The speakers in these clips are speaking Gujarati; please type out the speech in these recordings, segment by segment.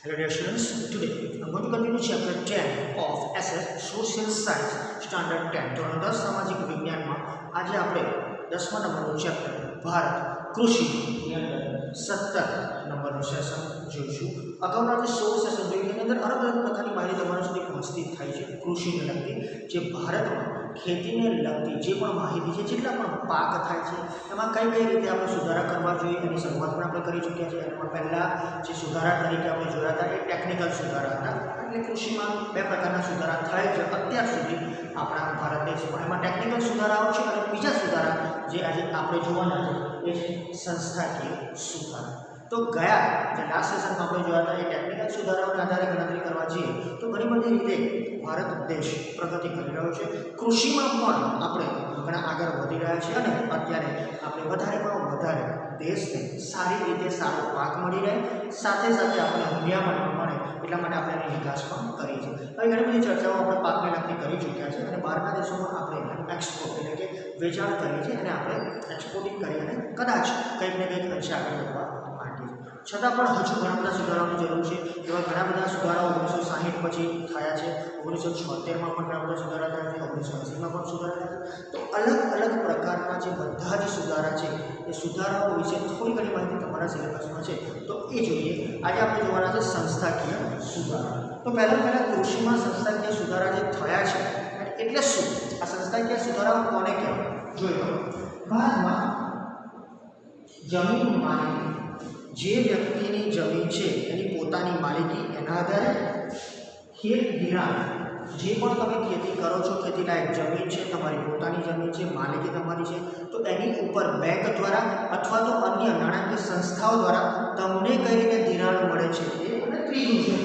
Hello dear students, today I'm going to continue chapter 10 of SS Social Science Standard 10 ધોરણ 10 સામાજિક વિજ્ઞાનમાં આજે આપણે 10મા નંબરનું ચેપ્ટર ભારત કૃષિની અંદર 17 નંબરનું સેશન જોઈશું. અગાઉના જે 16 સેશન જોયું એની અંદર અલગ અલગ પ્રકારની માહિતી તમારા સુધી પહોંચતી થાય છે કૃષિને લગતી, જે ભારતમાં ખેતીને લગતી જે પણ માહિતી છે, જેટલા પણ પાક થાય છે એમાં કઈ કઈ રીતે આપણે સુધારા કરવા જોઈએ એની શરૂઆત પણ આપણે કરી ચૂક્યા છીએ. એમાં પહેલાં જે સુધારા તરીકે આપણે જોયા હતા એ ટેકનિકલ સુધારા હતા, એટલે કૃષિમાં બે પ્રકારના સુધારા થાય છે અત્યાર સુધી આપણા ભારત દેશમાં. એમાં ટેકનિકલ સુધારાઓ છે અને બીજા સુધારા જે આજે આપણે જોવાના છે એ છે સંસ્થાકીય સુધારા. તો ગયા જે લાસ્ટ સેશનમાં આપણે જોયા હતા એ ટેકનિકલ સુધારાઓના આધારે ગણતરી કરવા જઈએ તો ઘણી બધી રીતે ભારત દેશ પ્રગતિ કરી રહ્યો છે. કૃષિમાં પણ આપણે ઘણા આગળ વધી રહ્યા છીએ અને અત્યારે આપણે વધારેમાં વધારે દેશને સારી રીતે સારો પાક મળી રહે, સાથે સાથે આપણે હૂંડિયામણ મળે એટલા માટે આપણે એની નિકાસ પણ કરી છે. હવે ઘણી બધી ચર્ચાઓ આપણે પાકને લગતી કરી ચૂક્યા છે અને બહારના દેશોમાં આપણે એક્સપોર્ટ એટલે કે વેચાણ કરીએ છીએ અને આપણે એક્સપોર્ટિંગ કરી અને કદાચ કંઈક ને કંઈક અંશે આગળ વધવા માંગીએ. છતાં પણ હજુ ઘણા બધા સુધારાઓની જરૂર છે. એવા ઘણા બધા સુધારાઓ 1960 પછી થયા છે, 1976માં પણ ઘણા બધા સુધારા થયા છે, 1980માં પણ સુધારા થયા છે. તો અલગ અલગ પ્રકારના જે બધા જ સુધારા છે એ સુધારાઓ વિશે થોડી ઘણી માહિતી તમારા સિલેબસમાં છે તો એ જોઈએ. આજે આપણે જોવાના છે સંસ્થાકીય સુધારા. તો પહેલાં કૃષિમાં સંસ્થાકીય સુધારા જે થયા છે એટલે શું, આ સંસ્થાકીય સુધારાઓ કોને કહેવાય જોઈ લો. ભારતમાં જમીન માલિકી, જે વ્યક્તિની જમીન છે એની પોતાની માલિકી, એના આધારે ખેત ધિરાણ, જે પણ તમે ખેતી કરો છો, ખેતીલાયક જમીન છે, તમારી પોતાની જમીન છે, માલિકી તમારી છે, તો એની ઉપર બેંક દ્વારા અથવા તો અન્ય નાણાકીય સંસ્થાઓ દ્વારા તમને કઈ રીતે ધિરાણ મળે છે એ. અને ત્રીજું છે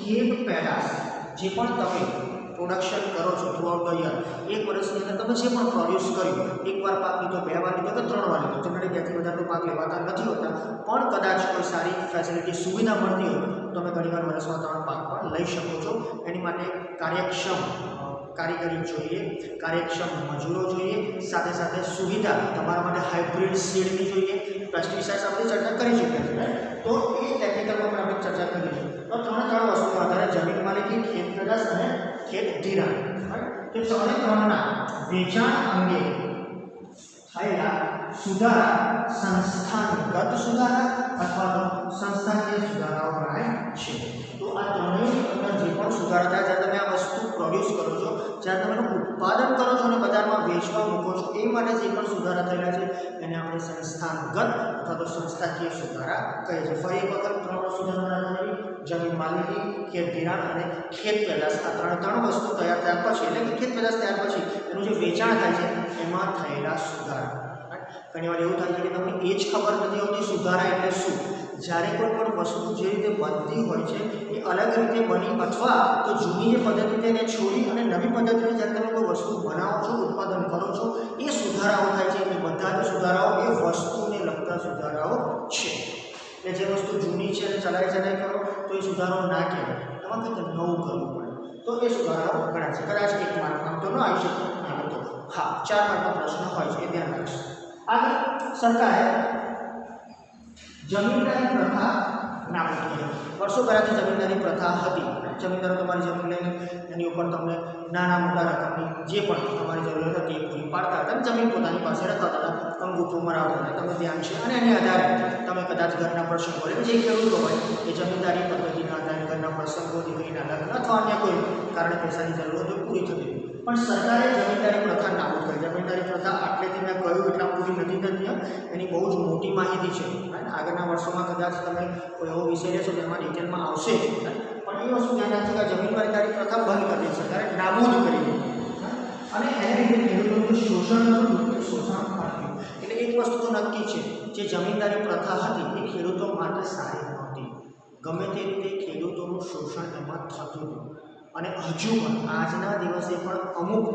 ખેત પેદાશ, જે પણ તમે પ્રોડક્શન કરો છો થ્રુઆઉટ ધ યર, એક વર્ષની અંદર તમે જે પણ પ્રોડ્યુસ કર્યું, એકવાર પાક લીધો, બે વાર લીધો કે 3 વાર લીધો, જનરલી 2 થી વધારે પાક લેવાતા નથી હોતા, પણ કદાચ કોઈ સારી ફેસિલિટી સુવિધા મળતી હોય તો તમે ઘણીવાર વર્ષમાં 3 પાક પણ લઈ શકો છો. એની માટે કાર્યક્ષમ કારીગરી જોઈએ, કાર્યક્ષમ મજૂરો જોઈએ, સાથે સાથે સુવિધા તમારા માટે હાઇબ્રિડ સીડની જોઈએ, પેસ્ટિસાઇડ્સ આપણે ચર્ચા કરી ચૂક્યા છે. તો એ ટેકનિકલમાં પણ આપણે ચર્ચા કરીશું. તો 3 વસ્તુઓ આધારે જમીન માલિકી, ખેત પેદાશ અને ખેત ધિરાણ, તો 3ના વેચાણ અંગે થયેલા સુધારા સંસ્થાગત સુધારા અથવા તો સંસ્થાકીય સુધારાઓ ગણાય છે. તો આ ત્રણેય અંદર જે પણ સુધારા થાય, જ્યારે તમે આ વસ્તુ પ્રોડ્યુસ કરો છો, જ્યારે તમે ઉત્પાદન કરો છો અને બજારમાં વેચવા મૂકો છો, એ માટે જે પણ સુધારા થયેલા છે એને આપણે સંસ્થાગત અથવા તો સંસ્થાકીય સુધારા કહીએ છીએ. ફરી એક વખત 3 સુધારા: જમીન માલિકી, ખેત ધિરાણ અને ખેત પેદાશ. આ ત્રણ વસ્તુ તૈયાર થયા પછી, એટલે કે ખેત પેદાશ થયા પછી એનું જે વેચાણ થાય છે એમાં થયેલા સુધારા. ઘણીવાર એવું થાય છે કે તમને એ જ ખબર નથી હોતી સુધારા એટલે શું. જ્યારે કોઈ પણ વસ્તુ જે રીતે બનતી હોય છે એ અલગ રીતે બની, અથવા તો જૂની જે પદ્ધતિ તેને છોડી અને નવી પદ્ધતિથી જ્યારે તમે કોઈ વસ્તુ બનાવો છો, ઉત્પાદન કરો છો, એ સુધારાઓ થાય છે. એ બધા જ સુધારાઓ એ વસ્તુને લગતા સુધારાઓ છે. એટલે જે વસ્તુ જૂની છે અને ચલાવી કરો તો એ સુધારો ના કહેવાય, એમાં કંઈક નવું કરવું પડે તો એ સુધારાઓ ગણાય છે. કદાચ 1 માર્ક આમ તો ન આવી શકે, હા તો હા 4 માર્કનો પ્રશ્ન હોય છે, એ ધ્યાન રાખશો. આગળ સરકારે જમીનદારી પ્રથા નાબૂદ કરી. વર્ષો પહેલાંથી જમીનદારી પ્રથા હતી. જમીનદારો તમારી જમીન લઈને એની ઉપર તમને નાના મોટા રકમની જે પણ તમારી જરૂરિયાત હતી એ પૂરી પાડતા હતા. જમીન પોતાની પાસે રખાતા હતા, અંગૂઠો મરાવતા હતા, તમે ધ્યાન છે. અને એની આધારે તમે કદાચ ઘરના પ્રસંગો, એટલે જે ખેડૂતો હોય એ જમીનદારી પદ્ધતિના આધારે ઘરના પ્રસંગો, દીકરીના લગ્ન અથવા અન્ય કોઈ કારણે પૈસાની જરૂરતો પૂરી થતી. પણ સરકારે જમીનદારી પ્રથા નાબૂદ કરી. જમીનદારી પ્રથા આટલેથી મેં કહ્યું એટલા પૂરી નથી થતી, એની બહુ જ મોટી માહિતી છે. આગળના વર્ષોમાં કદાચ તમે કોઈ એવો વિષય લેશો જેમાં ડિટેલમાં આવશે, પણ એ વસ્તુ ધ્યાન રાખજો કે જમીનદારી પ્રથા બંધ કરી દીધી, સરકારે નાબૂદ કરી દીધી. અને એને લીધે ખેડૂતોનું શોષણ આપ્યું. એટલે એક વસ્તુ તો નક્કી છે, જે જમીનદારી પ્રથા હતી એ ખેડૂતો માટે સારી નહોતી. ગમે તે રીતે ખેડૂતોનું શોષણ એમાં થતું હતું. અને હજુ પણ આજના દિવસે પણ અમુક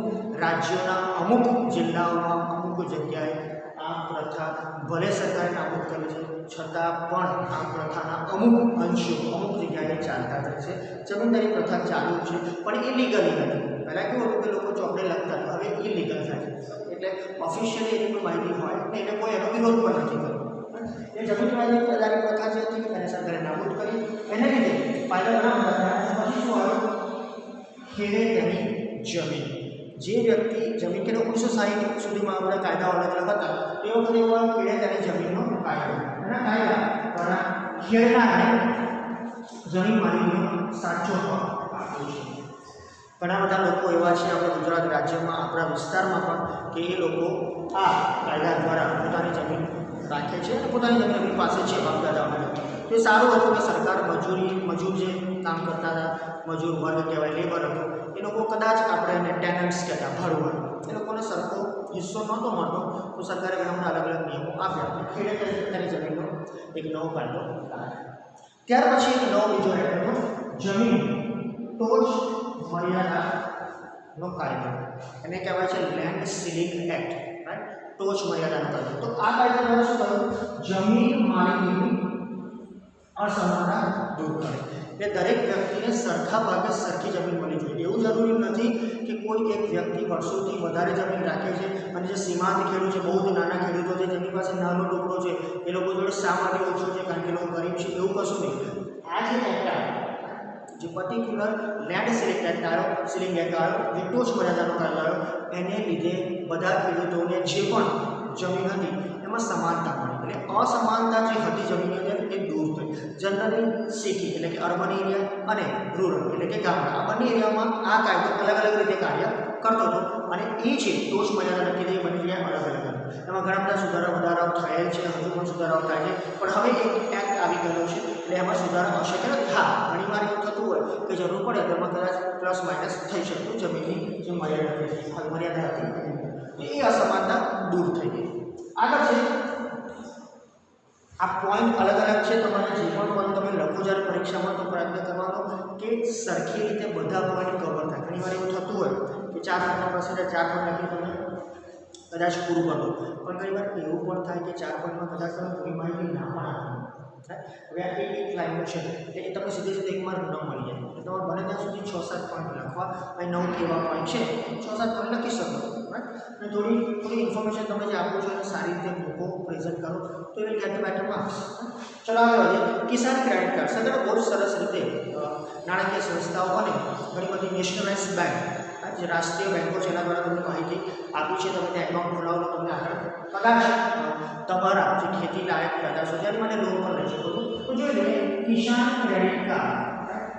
રાજ્યોના અમુક જિલ્લાઓમાં અમુક જગ્યાએ આ પ્રથા ભલે સરકારે નાબૂદ કરી છે, છતાં પણ આ પ્રથાના અમુક અંશો અમુક જગ્યાએ ચાલતા જ છે. જમીનદારી પ્રથા ચાલુ છે, પણ ઇલીગલી નથી. પહેલાં કેવું હતું કે લોકો ચોપડે લખતા હતા, હવે ઇલીગલ થાય છે. એટલે ઓફિશિયલી એની કોઈ માહિતી હોય ને, એને કોઈ એનો વિરોધ પણ નથી કરતો. એ જમીન માલિકીદારી પ્રથા જે હતી એને સરકારે નાબૂદ કરી. એને લીધે ફાયદા ઘણા બધા થયા. પછી શું આવ્યું? ખેડે તેની જમીન. જે વ્યક્તિ જમીન કે 1960 સુધીમાં બધા કાયદાઓ અલગ અલગ હતા, તે વખતે એવો ખેડે તેની જમીનનો કાયદો. એના કાયદા દ્વારા ખેડનારને જમીન માલિકીનો સાચો હક આપ્યો છે. ઘણા બધા લોકો એવા છે આપણા ગુજરાત રાજ્યમાં, આપણા વિસ્તારમાં પણ, કે એ લોકો આ કાયદા દ્વારા પોતાની જમીન રાખે છે અને પોતાની જમીન એમની પાસે છે બાપ દાદાઓને. તો એ સારું હતું કે સરકાર મજૂર જે કામ કરતા હતા, મજૂર વર્ગ કહેવાય, લેબર હતો, એ લોકો કદાચ આપણે એને ટેનન્ટ્સ કહેતા, ભાડુઆત, એ લોકોને સરખો હિસ્સો નહોતો મળતો. તો સરકારે ઘણા અલગ અલગ નિયમો આપ્યા. ખેડે તેની જમીનનો એક નવો કાયદો લાવ્યો. ત્યાર પછી એક નવો બીજો એક્ટ હતો, જમીન ટોચ મર્યાદાનો કાયદો. એને કહેવાય છે લેન્ડ સીલિંગ એક્ટ, રાઈટ? ટોચ મર્યાદાનો કાયદો. તો આ કાયદા દ્વારા શું થયું? જમીન માલિકીની અસમાનતા દૂર કરે. એટલે દરેક વ્યક્તિને સરખા ભાગે સરખી જમીન મળવી જોઈએ. એવું જરૂરી નથી કે કોઈ એક વ્યક્તિ વર્ષોથી વધારે જમીન રાખે છે અને જે સીમાંત ખેડૂત છે, બહુ જ નાના ખેડૂતો છે, જેની પાસે નાનો ટુકડો છે, એ લોકો જોડે શા માટે ઓછો છે? કારણ કે લોકો ગરીબ છે, એવું કશું નહીં. આ જે એક્ટ આવ્યો, જે પર્ટિક્યુલર લેન્ડ સીલિંગ એક્ટ આવ્યો, જે ટોચ મર્યાદાનો કાયદો આવ્યો, એને લીધે બધા ખેડૂતોને જે પણ જમીન હતી એમાં સમાનતા મળી. એટલે અસમાનતા જે હતી જમીનની અંદર એ દૂર થઈ. જનરલી સિટી એટલે કે અર્બન એરિયા અને રૂરલ એટલે કે ગામડા, આ બંને એરિયામાં આ કાયદો અલગ અલગ રીતે કાર્ય કરતો હતો. અને એ છે ટોચ મર્યાદા નક્કી થઈ બની ગયા અલગ અલગ. એમાં ઘણા બધા વધારાઓ થયેલ છે, હજુ પણ સુધારાઓ થાય છે, પણ હવે એક એક્ટ આવી ગયો છે એટલે એમાં સુધારા અશક્ય નથી. હા, ઘણીવાર એવું થતું હોય કે જરૂર પડે તો એમાં કદાચ પ્લસ માઇનસ થઈ શકતું. જમીનની જે મર્યાદા હતી એ અસમાનતા દૂર થઈ ગઈ. આગળ છે આ પોઈન્ટ અલગ અલગ છે. તમારે જે પણ પોઈન્ટ તમે લખો જ્યારે પરીક્ષામાં, તો પ્રયત્ન કરવાનો કે સરખી રીતે બધા પોઈન્ટ કવર થાય. ઘણીવાર એવું થતું હોય કે 4 પોઈન્ટના પ્રશ્ન 4 પોઈન્ટ લખી તમે કદાચ પૂરું કરો, પણ ઘણીવાર એવું પણ થાય કે 4 પોઈન્ટમાં કદાચ તમે પૂરી માહિતી ના પણ આપો. હવે આ એક લાઈનનું છે એટલે તમને સીધે એક માર્ક ન મળી જાય. એટલે તમારે બને ત્યાં સુધી 6-7 પોઈન્ટ લખવા. અહીં 9 એવા પોઈન્ટ છે, 6-7 પોઈન્ટ લખી શકો. અને થોડી ઇન્ફોર્મેશન તમે જે આપો છો એને સારી રીતે મૂકો, પ્રેઝન્ટ કરો, તો એ will get the better marks. ચલો આગળ વધીએ. Kisan credit card. સરકારે બહુ સરસ રીતે નાણાકીય સંસ્થાઓ અને ઘણી બધી નેશનલાઇઝ બેંક, જે રાષ્ટ્રીય બેંકો છે એના દ્વારા તમને માહિતી આપી છે. તમે ત્યાં એકાઉન્ટ ખોલાવો તો તમને આગળ કદાચ તમારા જે ખેતી લાયક પેદાશો છે એની માટે લોન પણ લઈ શકો છો. તો જોઈ લો કિસાન ક્રેડિટ કાર્ડ.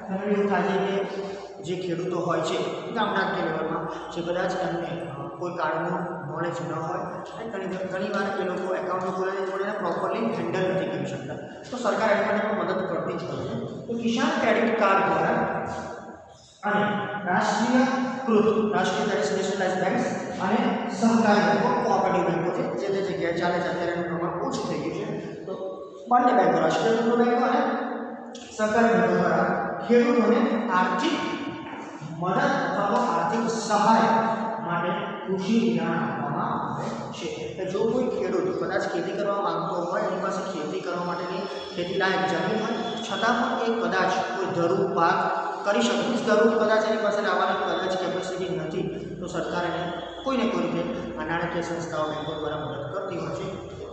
તમને એવું થાય છે કે જે ખેડૂતો હોય છે ગામડાકીય લેવલમાં, જે કદાચ એમને કોઈ કાર્ડનું નોલેજ ન હોય, ઘણીવાર એ લોકો એકાઉન્ટ ખોલાવી જોડે પ્રોપરલી હેન્ડલ નથી કરી શકતા, તો સરકાર એની માટે પણ મદદ કરતી જ હોય છે. તો કિસાન ક્રેડિટ કાર્ડ દ્વારા અને રાષ્ટ્રીય નેશનલાઇઝ બેંક અને સહકારી બેંકો, કોઓપરેટિવ બેંકો છે, જે તે જગ્યાએ ચાલે છે. અત્યારે એનું પ્રમાણ ઓછું થઈ ગયું છે. તો બંને બેંકો, રાષ્ટ્રીય બેંકો અને સહકારી બેંકો દ્વારા ખેડૂતોને આર્થિક મદદ અથવા આર્થિક સહાય માટે કૃષિ ધિરાણ આપવામાં આવે છે. એટલે જો કોઈ ખેડૂત કદાચ ખેતી કરવા માંગતો હોય, એની પાસે ખેતી કરવા માટેની ખેતીલાયક જમીન હોય, છતાં પણ એ કદાચ કોઈ ધરું પાક કરી શકે, ધરું કદાચ એની પાસે લાવવાની કદાચ કેપેસિટી નથી, તો સરકાર એને કોઈને કોઈ રીતે આ નાણાકીય સંસ્થાઓ બેંકો દ્વારા મદદ કરતી હોય છે.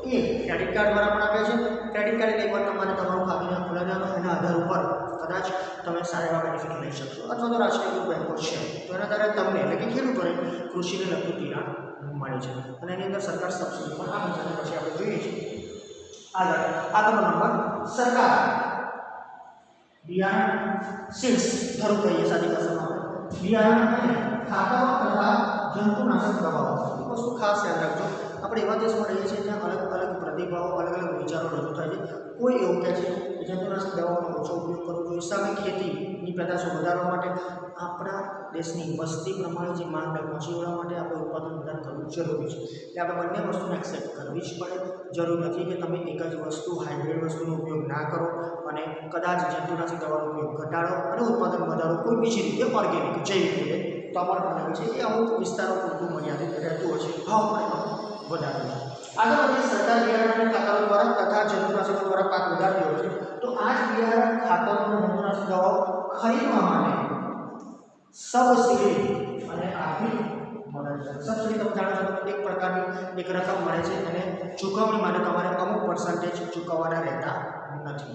એ ક્રેડિટ કાર્ડ દ્વારા પણ આપે છે. ક્રેડિટ કાર્ડ એટલે એકવાર તમારે તમારું ખાતું ખોલાવી દેવાનું, એના આધાર ઉપર કદાચ તમે સારા એવા બેનિફિટ લઈ શકશો. અથવા તો રાષ્ટ્રીય બેંકો છે તો એના દ્વારા તમને એટલે કે ખેડૂતોને કૃષિને લગતું ધિરાણ મળે છે અને એની અંદર સરકાર સબસિડી પણ આપે છે. પછી આપણે જોઈએ છીએ આગળનો નંબર, સરકાર બિયારણ સીડ્સ ધરું કહીએ સાદી ભાષામાં, બિયારણ અને ખાતરો તથા જંતુનાશક દવાઓ. એ વસ્તુ ખાસ યાદ રાખજો. આપણે એવા દેશમાં રહીએ છીએ જ્યાં અલગ અલગ પ્રતિભાવો, અલગ અલગ વિચારો રજૂ થાય છે. કોઈ એવું કહે છે કે જંતુનાશક દવાઓનો ઓછો ઉપયોગ કરવો જોઈએ, સામે ખેતીની પેદાશો વધારવા માટે, આપણા દેશની વસ્તી પ્રમાણે જે માંગને પહોંચી વળવા માટે આપણે ઉત્પાદન વધારે કરવું જરૂરી છે. એટલે આપણે બંને વસ્તુને એક્સેપ્ટ કરવી જ પડે. જરૂર નથી કે તમે એક જ વસ્તુ, હાઇબ્રિડ વસ્તુનો ઉપયોગ ના કરો અને કદાચ જંતુનાશક દવાનો ઉપયોગ ઘટાડો અને ઉત્પાદન વધારો કોઈ બીજી રીતે ઓર્ગેનિક જૈવિક રીતે તો અમારે બનાવે છે. એ અમુક વિસ્તારો પૂરતું મર્યાદિત રહેતું હોય છે, ભાવ પણ વધારે છે. આગળ વધીએ. સરકાર બિયારણ અને ખાતરો દ્વારા તથા જંતુનાશકો દ્વારા પાક વધારતી હોય છે. તો આ જ બિયારણ, ખાતરો અને જંતુનાશક દવાઓ ખરીદવા માટે સબસિડી અને આર્થિક મદદ. સબસિડી તમે જાણો છો એક પ્રકારની એક રકમ મળે છે અને ચૂકવણી માટે તમારે અમુક પર્સન્ટેજ ચૂકવવાના રહેતા નથી.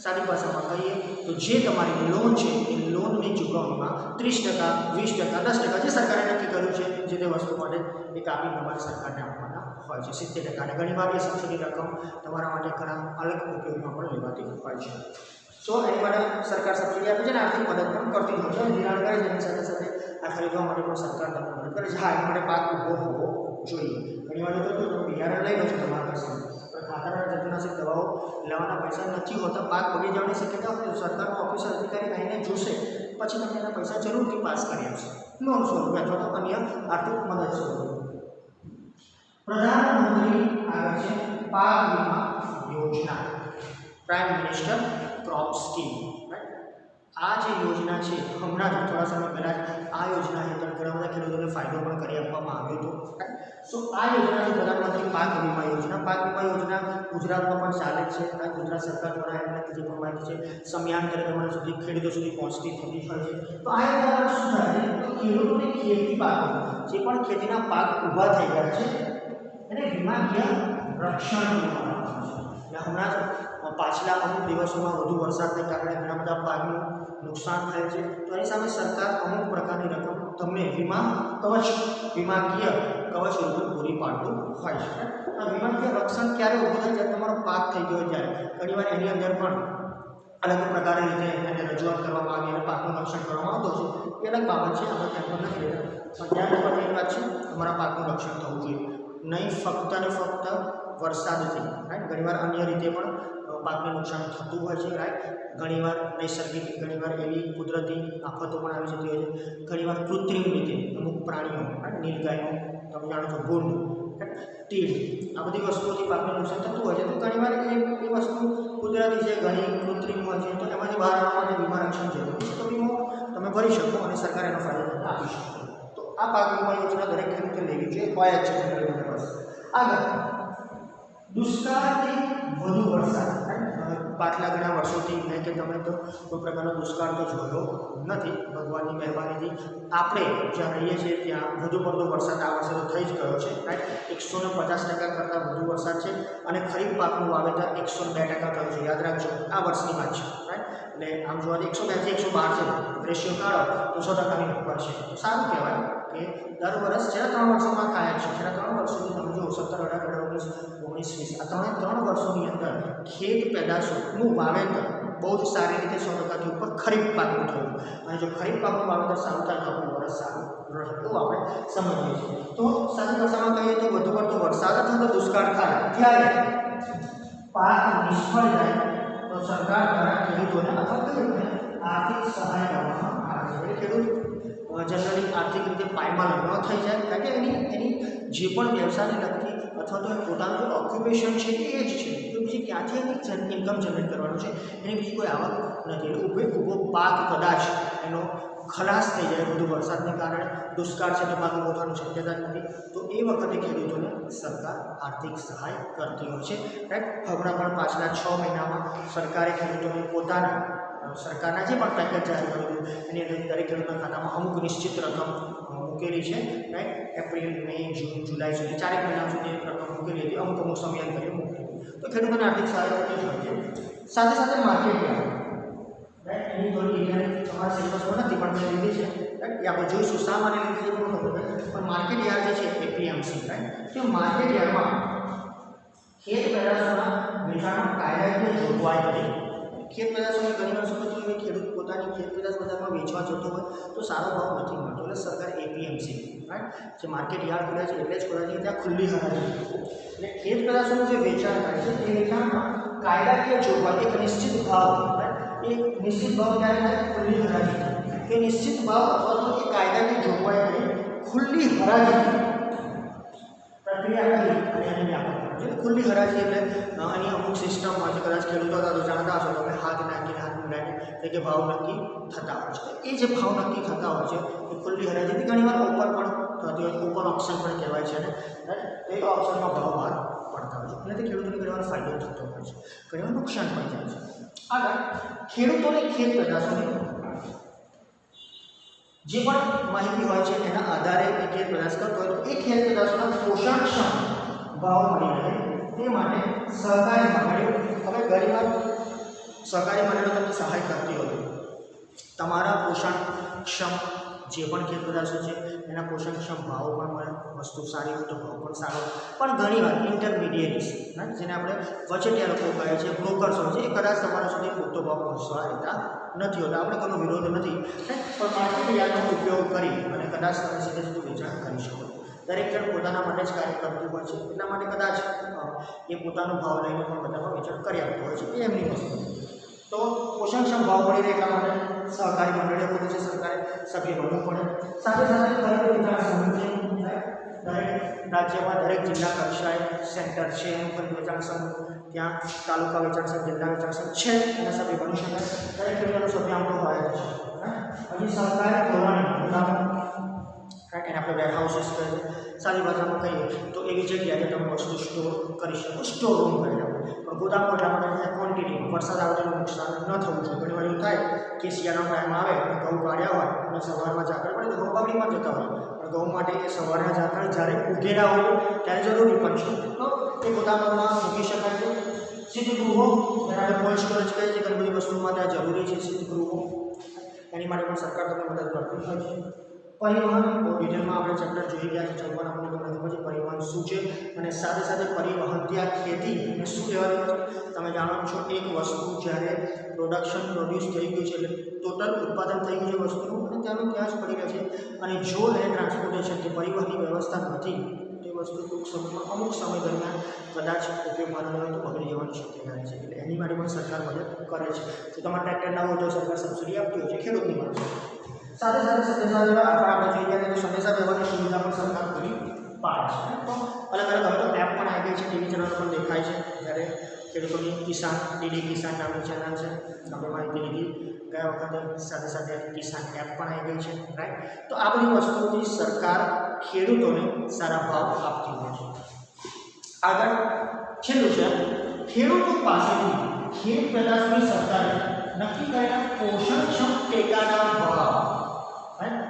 સાદી ભાષામાં કહીએ તો જે તમારી લોન છે એ લોનની ચૂકવણીમાં 30%, 20%, 10% જે સરકારે નક્કી કર્યું છે જે તે વસ્તુ માટે એક આપી તમારે સરકારને આપવાના હોય છે 70%. અને ઘણીવાર એ સબસિડી રકમ તમારા માટે ઘણા અલગ ઉપયોગમાં પણ લેવાતી હોય છે. સો એની માટે સરકાર સબસિડી આપે છે અને આર્થિક મદદ પણ કરતી હોય છે. ધિરાણ કરે છે એની સાથે સાથે આ ખરીદવા માટે પણ સરકાર તમને મદદ કરે છે. હા, એની માટે પાક ઊભો હોવો જોઈએ. ઘણીવાર તો તમે બિયારણ લઈ લો છો તમારા પાસે પણ ખાતરના જંતુનાશક દવાઓ લેવાના પૈસા નથી હોતા, પાક બગડી જવાની શક્યતા હોય તો સરકારનો ઓફિસર અધિકારી આવીને જોશે, પછી તમને એના પૈસા જરૂરથી પાસ કરી આપશે લોન સ્વરૂપે અથવા તો અન્ય આર્થિક મદદ સ્વરૂપે. પ્રધાનમંત્રી આવે છે પાક વીમા યોજના, પ્રાઇમ મિનિસ્ટર ક્રોપ સ્કીમ. આ જે યોજના છે હમણાં જ થોડા સમય પહેલાં આ યોજના હેઠળ ઘણા બધા ખેડૂતોને ફાયદો પણ કરી આપવામાં આવ્યો હતો. સો આ યોજના છે પ્રધાનમંત્રી પાક વીમા યોજના. પાક વીમા યોજના ગુજરાતમાં પણ ચાલે છે. ગુજરાત સરકાર દ્વારા એમને જે પણ માહિતી છે સમયાંતરે તમારા સુધી ખેડૂતો સુધી પહોંચતી થતી હોય છે. તો આ યોજના શું થાય છે તો ખેડૂતોને ખેતી પાકો જે પણ ખેતીના પાક ઊભા થઈ ગયા છે એને વીમાકીય રક્ષણ આપવામાં આવે છે. હમણાં જ પાછલા અમુક દિવસોમાં વધુ વરસાદને કારણે ઘણા બધા પાકનું નુકસાન થાય છે. તો એની સામે સરકાર અમુક પ્રકારની રકમ તમને વીમાકીય કવચ રૂપે પૂરી પાડતું હોય છે. આ વીમાકીય રક્ષણ ક્યારે ઊભું થાય જ્યારે તમારો પાક થઈ ગયો ત્યારે ઘણીવાર એની અંદર પણ અલગ પ્રકારની રીતે એને રજૂઆત કરવામાં આવી અને પાકનું રક્ષણ કરવામાં આવતું છે. એ અલગ બાબત છે, આપણે ધ્યાનમાં નથી લેતા. પણ ધ્યાન રાખવાની વાત છે તમારા પાકનું રક્ષણ થવું જોઈએ, નહીં ફક્ત ને ફક્ત વરસાદથી. રાઈટ, ઘણીવાર અન્ય રીતે પણ પાકને નુકસાન થતું હોય છે. રાઈટ, ઘણીવાર નૈસર્ગિક, ઘણીવાર એવી કુદરતી આફતો પણ આવી જતી હોય છે. ઘણીવાર કૃત્રિમ રીતે અમુક પ્રાણીઓ, નીલગાયનું તમે જાણો છો ભૂંડ, તીડ, આ બધી વસ્તુઓથી પાકને નુકસાન થતું હોય છે. તો ઘણીવાર એ વસ્તુ કુદરતી છે, ઘણી કૃત્રિમ હોય છે. તો એમાંથી બહાર આવવા માટે વીમા રક્ષણ જરૂરી છે. તો વીમો તમે ભરી શકો અને સરકાર એનો ફાયદો આપી શકે. તો આ પાક વીમા યોજના દરેક ખેડૂતે લેવી જોઈએ, હોય જ છે. આગળ દુષ્કાળથી વધુ વરસાદ. પાછલા ઘણા વર્ષોથી મેં કે તમે તો કોઈ પ્રકારનો દુષ્કાળ તો જોયો નથી. ભગવાનની મહેરબાનીથી આપણે જ્યાં રહીએ છીએ ત્યાં વધુ પડતો વરસાદ આ વર્ષે તો થઈ જ ગયો છે. રાઈટ, 150% કરતાં વધુ વરસાદ છે અને ખરીફ પાકનું વાવેતર 102% થયું છે. યાદ રાખજો, આ વર્ષની વાત છે. રાઈટ, એટલે આમ જોવા 102 થી 112 છે રેશિયો કાઢો તો 100%ની ઉપર છે. સારું કહેવાય કે દર વર્ષ છેલ્લા 3 વર્ષોમાં થાય છે. છેલ્લા 3 વર્ષોથી તમે જો 17, 18, 19, 20 આ 3 વર્ષોની અંદર ખેત પેદાશોનું વાવેતર બહુ જ સારી રીતે 100%થી ઉપર ખરીફ પાકનું થયું. અને જો ખરીફ પાકનું વાવેતર સારું થાય તો આપણું વર્ષ સારું રહે એવું આપણે સમજીએ છીએ. તો સાદી ભાષામાં કહીએ તો વધુ પડતો વરસાદ અથવા તો દુષ્કાળ થાય ત્યારે પાક નિષ્ફળ જાય તો સરકાર દ્વારા ખેડૂતોને અથવા ખેડૂતોને આર્થિક સહાય કરવામાં આવે છે. ખેડૂત જનરલી આર્થિક રીતે પાયમાલ ન થઈ જાય, કારણ કે એની જે પણ વ્યવસાયને લગતી અથવા તો પોતાનું જે ઓક્યુપેશન છે એ જ છે. તો બીજી ક્યાંથી એની ઇન્કમ જનરેટ કરવાનું છે, એની બીજી કોઈ આવક નથી. એટલે ઊભો પાક કદાચ એનો ખલાસ થઈ જાય વધુ વરસાદને કારણે, દુષ્કાળ છે તો પાક ઊભો થવાની શક્યતા જ નથી. તો એ વખતે ખેડૂતોને સરકાર આર્થિક સહાય કરતી હોય છે. રાઈટ, હમણાં પણ પાછલા 6 મહિનામાં સરકારે ખેડૂતોને પોતાના સરકારના જે પણ પેકેજ જાહેર કર્યું એની અંદર દરેક ખેડૂતના ખાતામાં અમુક નિશ્ચિત રકમ મૂકેલી છે. રાઈટ, એપ્રિલ, મે, જૂન, જુલાઈ સુધી 4 મહિના સુધી રકમ મૂકેલી હતી. અમુક સમયાંતરે મૂકેલી. તો ખેડૂતોને આર્થિક સહાય થતી હોય છે. સાથે સાથે માર્કેટ યાર્ડ, રાઈટ, એની થોડી ડિટેલ તમારા સિલેબસમાં નથી પણ મેં લીધી છે. રાઈટ, એ આપણે જોઈશું શા માટે લીધી છે પણ ખબર નથી. પણ માર્કેટ યાર્ડ જે છે એપીએમસી, રાઈટ, તો માર્કેટ યાર્ડમાં ખેત પેદાશોના વેચાણમાં કાયદાકીય જોગવાઈ કરી. ખેત પેદાશોને ઘણીવાર શું થતું હોય, ખેડૂત પોતાની ખેત પેદાશ બજારમાં વેચવા જતો હોય તો સારો ભાવ નથી મળતો. એટલે સરકાર એપીએમસી, રાઈટ, જે માર્કેટ યાર્ડ ખોલ્યા છે એટલે જ ખોલ્યા છે ત્યાં ખુલ્લી હરાજી. એટલે ખેત પેદાશોનું જે વેચાણ થાય છે એ વેચાણમાં કાયદાકીય જોગવાઈ, એક નિશ્ચિત ભાવ, એ નિશ્ચિત ભાવ ક્યારે થાય, ખુલ્લી હરાજી. એ નિશ્ચિત ભાવ અથવા તો એ કાયદાકીય જોગવાઈ કરી ખુલ્લી હરાજી પ્રક્રિયા કરી અને એને વ્યાપક. ખુલ્લી હરાજી એટલે આની અમુક સિસ્ટમ હોય છે, કદાચ ખેડૂતો તો જાણતા હશો તમે, હાથ નાખીને હાથ મિલાવીને એટલે કે ભાવ નક્કી થતા હોય છે. એ જે ભાવ નક્કી થતા હોય છે એ ખુલ્લી હરાજીથી ઘણીવાર ઓપન પણ થતી હોય છે. ઓપન ઓપ્શન પણ કહેવાય છે. અને એ ઓપ્શનમાં ભાવ બહાર પડતા હોય છે. એનાથી ખેડૂતોને ઘણીવાર ફાયદો થતો હોય છે, ઘણીવાર નુકસાન પણ જાય છે. આગળ ખેડૂતોને ખેત પેદાશોની જે પણ માહિતી હોય છે એના આધારે એ ખેત પેદાશ કરતો હોય તો એ ખેત પેદાશોના પોષણક્ષમ ભાવ મળી રહે તે માટે સહકારી મંડળીઓ હવે ઘણીવાર સહકારી મંડળીઓ તમને સહાય કરતી હોય તમારા પોષણક્ષમ જે પણ ખેત પદાર્થો છે એના પોષણક્ષમ ભાવો પણ મળે, વસ્તુ સારી હોય તો ભાવ પણ સારો, પણ ઘણીવાર ઇન્ટરમીડિયેટ્સ જેને આપણે વચેટિયા લોકો કહે છે, બ્રોકર્સ હોય છે, એ કદાચ તમારા સુધી પૂરતો ભાવ પહોંચવા રહેતા નથી હોતા. આપણે કોઈનો વિરોધ નથી, પણ માર્કેટ યાર્ડનો ઉપયોગ કરી અને કદાચ તમે સીધે સીધું વેચાણ કરી શકો. દરેક જણ પોતાના માટે જ કાર્ય કરતું હોય છે, એટલા માટે કદાચ એ પોતાનો ભાવ લઈને પણ બધામાં વેચાણ કરી આપતું હોય છે, એ એમની વસ્તુ. તો પોષણક્ષમ ભાવ મળી રહે એટલા માટે સહકારી મંડળીઓ ખોલે છે, સરકારે સભ્ય બનવું પડે. સાથે સાથે ખરીદ વેચાણ સંઘ છે, દરેક રાજ્યમાં દરેક જિલ્લા કક્ષાએ સેન્ટર છે એનું ખરીદ વેચાણ સંઘ, ત્યાં તાલુકા વેચાણ સંઘ, જિલ્લા વેચાણ સંઘ છે, એના સભ્ય બની શકાય. દરેક જિલ્લાનું સભ્ય આમ તો હોય જ છે. હજી સરકારી ધોરણે એને આપણે વેરહાઉસીસ કહે છે, સારી ભાષામાં કહીએ તો એવી જગ્યાએ તમે વસ્તુ સ્ટોર કરી શકો, સ્ટોર રૂમ કરી શકો. પણ ગોદામ એટલા માટે ક્વોન્ટિટી વરસાદ આવેલું નુકસાન ન થવું જોઈએ. ઘણી વાર એવું થાય કે શિયાળાનો ટાઈમ આવે અને ઘઉં કાઢ્યા હોય અને સવારમાં ઝાકળ પડે તો ઘઉં બગડીમાં જતા હોય, પણ ઘઉં માટે એ સવારના ઝાકળ જ્યારે ઉગેલા હોય ત્યારે જરૂરી પણ છે, તો એ ગોદામમાં મૂકી શકાય છે. શીતગૃહો જેને આપણે કોલ્ડ સ્ટોરેજ કહીએ છીએ, ઘણી બધી વસ્તુમાં ત્યાં જરૂરી છે શીતગૃહો, એની માટે પણ સરકાર તમને મદદ કરતી હોય છે. પરિવહન બહુ ડિટેલમાં આપણે ચેપ્ટર જોઈ ગયા છે, ચૌહાણ આપણને તમને ખબર છે પરિવહન શું છે, અને સાથે સાથે પરિવહન ત્યાં ખેતી અને શું કહેવાય છે. તમે જાણો છો એક વસ્તુ જ્યારે પ્રોડ્યુસ થઈ ગયું છે, એટલે ટોટલ ઉત્પાદન થઈ ગયું છે વસ્તુનું અને ત્યાંનું ત્યાં જ પડી રહે છે, અને જો લેન્ડ ટ્રાન્સપોર્ટેશન કે પરિવહનની વ્યવસ્થા નથી તે વસ્તુ ટૂંક સમયમાં અમુક સમય દરમિયાન કદાચ ઉપયોગમાં ન હોય તો બગડી જવાની શક્યતા રહે છે. એટલે એની માટે પણ સરકાર મદદ કરે છે. જો તમારે ટ્રેક્ટર ના હોય તો સરકાર સબસિડી આપતી હોય છે, ખેડૂતની વાત છે. સાથે સાથે સંદેશા વ્યવહાર આપણે જોઈએ તો સંદેશા વ્યવહારની સુવિધા પણ સરકાર પૂરી પાડે છે. તો અલગ અલગ હવે તો એપ પણ આવી ગઈ છે, ટીવી ચેનલ પણ દેખાય છે, જ્યારે ખેડૂતોની કિસાન ડીડી કિસાન નામની ચેનલ છે, આપણે માહિતી લીધી ગયા વખતે. સાથે સાથે કિસાન એપ પણ આવી ગઈ છે, રાઈટ. તો આ બધી વસ્તુઓથી સરકાર ખેડૂતોને સારા ભાવ આપતી હોય છે. આગળ છેલ્લું છે ખેડૂતો પાસેથી ખેત પેદાશની સરકારે નક્કી કરેલા પોષણક્ષમ ટેકાના ભાવ.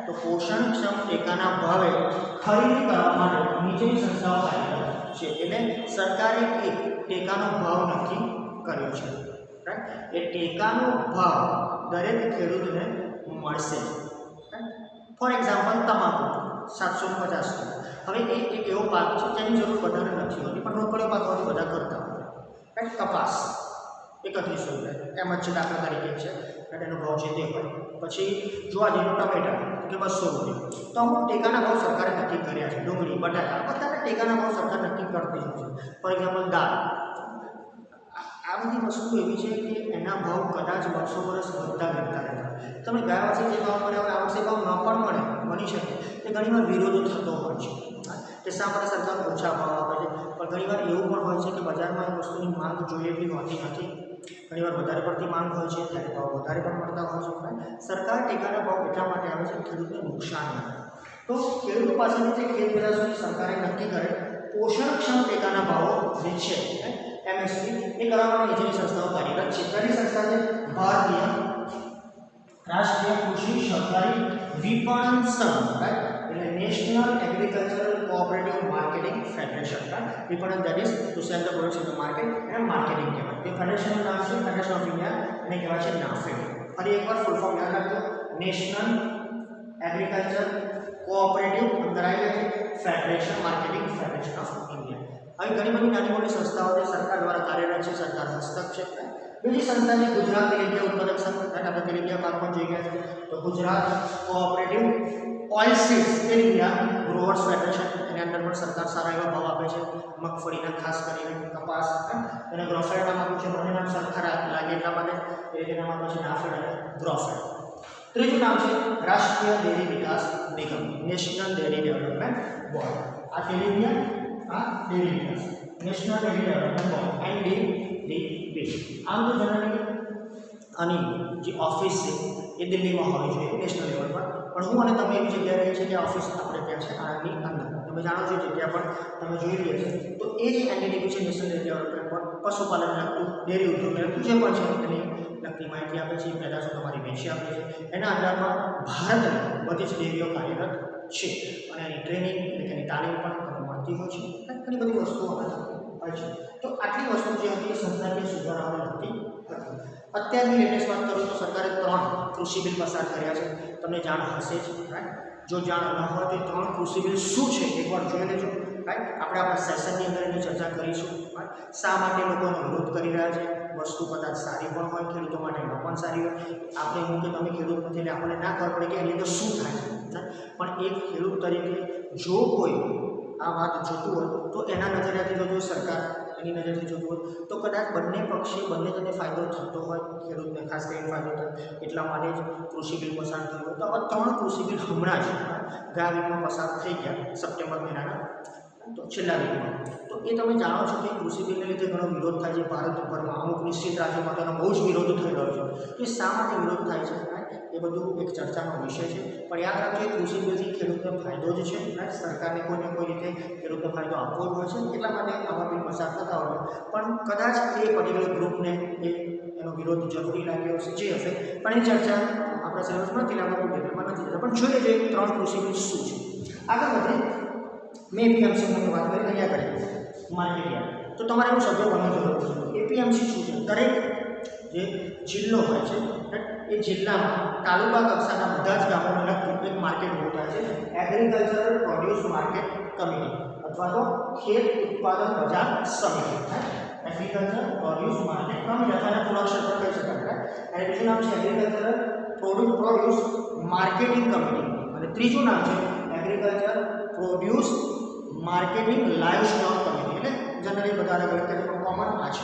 તો પોષણક્ષમ ટેકાના ભાવે ખરીદી કરવા માટે નીચેની સંસ્થાઓ કાર્યરત છે. એટલે સરકારે એક ટેકાનો ભાવ નક્કી કર્યો છે, રાઈટ. એ ટેકાનો ભાવ દરેક ખેડૂતને મળશે. ફોર એક્ઝામ્પલ તમાકુ 750. હવે એ એક એવો પાક છે જેની જરૂર બધાને નથી હોતી, પણ રોકડીયો પાક હોવાથી બધા કરતા હોય, રાઈટ. કપાસ 3100 રૂપિયા એમ જ છે, દાખલા તરીકે છે, એનો ભાવ છે તે હોય. પછી જોવા જઈએ ટમેટા કે 200 રૂપિયા. તો અમુક ટેકાના ભાવ સરકારે નક્કી કર્યા છે. ડુંગળી, બટાકા બધાના ટેકાના ભાવ સરકાર નક્કી કરતી હોય છે. ફોર એક્ઝામ્પલ દાળ, આ બધી વસ્તુ એવી છે કે એના ભાવ કદાચ વર્ષો વર્ષ વધતા રહેતા રહેતા. તમે ગયા વર્ષે જે ભાવ મળ્યા હોય આ વર્ષે ભાવ ન પણ મળે, બની શકે. એ ઘણીવાર વિરોધ થતો હોય છે કે શા માટે સરકાર ઓછા ભાવ આપે છે, પણ ઘણીવાર એવું પણ હોય છે કે બજારમાં એ વસ્તુની માંગ જોઈએ એવી હોતી નથી. ઘણીવાર વધારે પડતી માંગ હોય છે ત્યારે ભાવ વધારે પણ મળતા હોય છે. સરકાર ટેકાના ભાવ એટલા માટે આવે છે ખેડૂતને નુકસાન ન થાય. તો ખેડૂતો પાસેથી જે ખેત પેદાશોની સરકારે નક્કી કરે પોષણક્ષમ ટેકાના ભાવો જે છે એમએસપી એ કરવા માટે નીચેની સંસ્થાઓ કાર્યરત છે. પહેલી સંસ્થા છે ભારતીય રાષ્ટ્રીય કૃષિ સહકારી વિપણન સંઘ, રાઈટ. એટલે national agricultural cooperative marketing federation, right. વિપણન that is to sell the products in the market, અને માર્કેટિંગ કહેવાય. તે ફેડરેશનનું નામ છે ફેડરેશન ઓફ ઇન્ડિયા, એને કહેવાય છે નાફેડ. ફરી એકવાર ફૂલ ફોર્મ યાદ રાખજો, નેશનલ એગ્રીકલ્ચર કોઓપરેટિવ અંદર આવી જાય છે federation marketing federation of India. આવી ઘણી બધી નાની મોટી સંસ્થાઓ છે સરકાર દ્વારા કાર્યરત છે, સરકાર હસ્તક્ષેપ છે. બીજી સંસ્થા છે ગુજરાત તેલીબિયા ઉત્પાદક સંઘ, આપણે તેલીબિયા પાક પણ જોઈ ગયા છે. તો ગુજરાત કોઓપરેટિવ ઓઇલસીડ્સ તેલીબિયા ગ્રોવર્સ ફેડરેશન, એની અંદર પણ સરકાર સારા એવા ભાવ આપે છે. મગફળીના ખાસ કરીને, કપાસ અને ગ્રોફેડ નામ આપ્યું છે, બંને નામ સરખા લાગે એટલા માટે એ નામ આપ્યું છે નાફેડ અને ગ્રોફેડ. ત્રીજું નામ છે રાષ્ટ્રીય ડેરી વિકાસ નિગમ, નેશનલ ડેરી ડેવલપમેન્ટ બોર્ડ. આ તેલીબિયા, આ ડેરી વિકાસ, national dairy development board NDDB. આમ તો જનરલી આની જે ઓફિસ છે એ દિલ્હીમાં હોવી જોઈએ નેશનલ લેવલ પર, પણ હું અને તમે એવી જગ્યાએ રહીએ છીએ કે ઓફિસ આપણે ત્યાં છે આની અંદર તમે જાણો છો જગ્યા પણ તમે જોઈ રહ્યા છો તો એ જ એનડીડીબી છે, નેશનલ ડેવલપમેન્ટ બોર્ડ, પશુપાલન લગતું, ડેરી ઉદ્યોગ લગતું જે પણ છે એની લગતી માહિતી આપે છે, પેદાશો તમારી વેચી આપે છે. એના અંદરમાં ભારતની બધી જ ડેરીઓ કાર્યરત છે અને એની ટ્રેનિંગ એટલે કે એની તાલીમ પણ તમને મળતી હોય છે. ઘણી બધી વસ્તુઓ હોય છે. તો આટલી વસ્તુ જે હતી એ સંસ્થાકીય સુધારાઓને લગતી હતી. અત્યારની લેટેસ્ટ વાત કરું તો સરકારે 3 કૃષિ બિલ પસાર કર્યા છે. તમને જાણ હશે જ, રાઈટ? જો જાણ ન હોય તો 3 કૃષિ બિલ શું છે એકવાર જોઈ લેજો, રાઈટ? આપણે આપણા સેશનની અંદર એની ચર્ચા કરીશું. શા માટે લોકોનો વિરોધ કરી રહ્યા છે? વસ્તુ કદાચ સારી પણ હોય, ખેડૂતો માટે ન પણ સારી હોય. આપણે હું કે તમે ખેડૂત નથી એટલે આપણને ના ખબર પડે કે એની અંદર શું થાય છે, પણ એક ખેડૂત તરીકે જો કોઈ આ વાત જોતું હોય તો એના નજરિયાથી જોતું સરકાર એની નજરથી જોતું હોય તો કદાચ બંને પક્ષે બંને જણને ફાયદો થતો હોય, ખેડૂતને ખાસ કરીને ફાયદો થાય એટલા માટે જ કૃષિ બિલ પસાર થયું હોય. તો આવા 3 કૃષિ બિલ હમણાં જ ગયા વીકમાં પસાર થઈ ગયા, સપ્ટેમ્બર મહિનાના તો છેલ્લા વીકમાં. તો એ તમે જાણો છો કે કૃષિ બિલને લીધે ઘણો વિરોધ થાય છે ભારતભરમાં, અમુક નિશ્ચિત રાજ્યોમાં તેનો બહુ જ વિરોધ થઈ રહ્યો છે. તો શા માટે વિરોધ થાય છે એ બધું એક ચર્ચાનો વિષય છે. પણ યાદ રાખજો કૃષિ બિલથી ખેડૂતને ફાયદો જ છે, સરકારને કોઈને કોઈ રીતે ખેડૂતને ફાયદો આપવો જ હોય છે, એટલા માટે આવા બિલ પસાર થતા હોય. પણ કદાચ એ પર્ટિક્યુલર ગ્રુપને એનો વિરોધ જરૂરી લાગ્યો હશે, જે હશે, પણ એ ચર્ચા આપણા સિલેબસમાં નથી લાવવા ડિટેલમાં નથી જતા. પણ જોઈએ જે 3 કૃષિ બિલ શું છે. આગળ વધે મેં એપીએમસીની વાત કરી, અહીંયા કરી માર્કેટ યાર્ડ. તો તમારે એનું સભ્ય બનવું જરૂર છે. એપીએમસી શું છે? દરેક જે જિલ્લો હોય છે એ જિલ્લામાં તાલુકા કક્ષાના બધા જ ગામોને લગતું એક માર્કેટ ગોઠવાય છે, એગ્રીકલ્ચરલ પ્રોડ્યુસ માર્કેટ કમિટી અથવા તો ખેત ઉત્પાદન બજાર સમિતિ. એગ્રીકલ્ચર પ્રોડ્યુસ માર્કેટ કમિટી અથવા એના પૂર્ણાક્ષર પણ કહી શકાય. અને બીજું નામ છે એગ્રીકલ્ચરલ પ્રોડ્યુસ માર્કેટિંગ કમિટી અને ત્રીજું નામ છે agriculture produce marketing live stock committee. એટલે જનરલી બધા અલગ અલગ છે પણ કોમન આ છે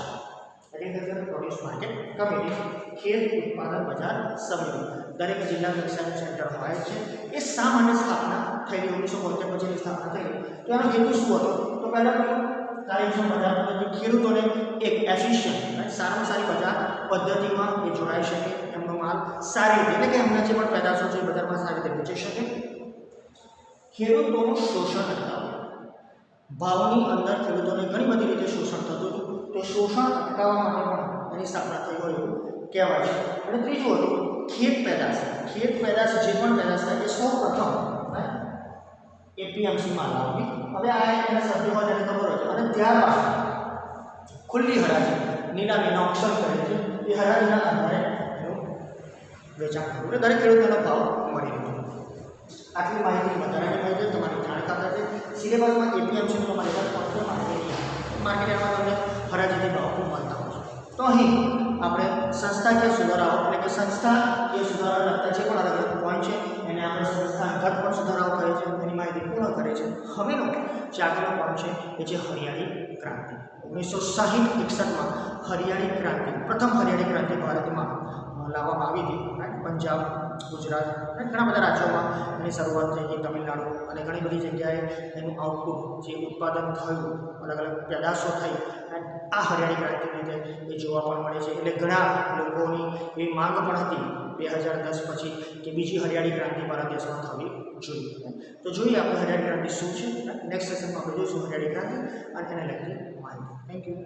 એગ્રીકલ્ચર પ્રોડ્યુસ માર્કેટ કમિટી, ખેત ઉત્પાદન બજાર સમિતિ. દરેક જિલ્લા કક્ષાનું સેન્ટર હોય છે. એ શા માટે સ્થાપના થયેલી? 1972 પછીની સ્થાપના થયેલી. તો એનો હેતુ શું હતો? તો પહેલાં કાર્યક્ષમ બજાર પદ્ધતિ, ખેડૂતોને એક એફિશિયન્ટ સારામાં સારી બજાર પદ્ધતિમાં એ જોડાઈ શકે, એમનો માલ સારી રીતે એટલે કે એમના જે પણ પેદાશો છે બજારમાં સારી રીતે વેચી શકે. ખેડૂતોનું શોષણ અટકાવવું. ભાવની અંદર ખેડૂતોને ઘણી બધી રીતે શોષણ થતું હતું, તો શોષણ અટકાવવા માટે પણ એની સ્થાપના થઈ હોય એવું કહેવાય છે. અને ત્રીજું હતું ખેત પેદાશ. ખેત પેદાશ જે પણ પેદાશ થાય એ સૌ પ્રથમ એપીએમસીમાં લાવવી. હવે આ એના સભ્યો હોય એને ખબર હોય છે. અને ત્યારબાદ ખુલ્લી હરાજી નીલામીનો ઓપ્શન કરે છે. એ હરાજીના આધારે એનું વેચાણ કરવું એટલે દરેક ખેડૂતોનો ભાવ મળી રહ્યો. આટલી માહિતી વધારાની માહિતી તમારી જાણકારી છે. સિલેબસમાં એપીએમસી તમારે માર્કેટમાં તમને હરાજીથી ભાવ મળતા હોય છે. તો અહીં આપણે સંસ્થાકીય સુધારાઓ એટલે કે સંસ્થાકીય સુધારાઓ લગતા જે પણ અલગ અલગ પોઈન્ટ છે એને આપણે સંસ્થાગત પણ સુધારાઓ કરે છે, એની માહિતી પૂર્ણ કરે છે. હવેનો જે આગળનો પોઈન્ટ છે એ છે હરિયાળી ક્રાંતિ. 1960-61માં હરિયાળી ક્રાંતિ, પ્રથમ હરિયાળી ક્રાંતિ ભારતમાં લાવવામાં આવી હતી. પંજાબ, ગુજરાત અને ઘણા બધા રાજ્યોમાં એની શરૂઆત થઈ હતી, તમિલનાડુ અને ઘણી બધી જગ્યાએ એનું આઉટપુટ જે ઉત્પાદન થયું, અલગ અલગ પેદાશો થઈ, આ હરિયાળી ક્રાંતિને લીધે એ જોવા પણ મળે છે. એટલે ઘણા લોકોની એવી માંગ પણ હતી 2010 પછી કે બીજી હરિયાળી ક્રાંતિ ભારત દેશમાં થવી જોઈએ. તો જોઈએ આપણે હરિયાળી ક્રાંતિ શું છે. નેક્સ્ટ સેશનમાં આપણે જોઈશું હરિયાળી ક્રાંતિ અને એને લગતી માહિતી. Thank you.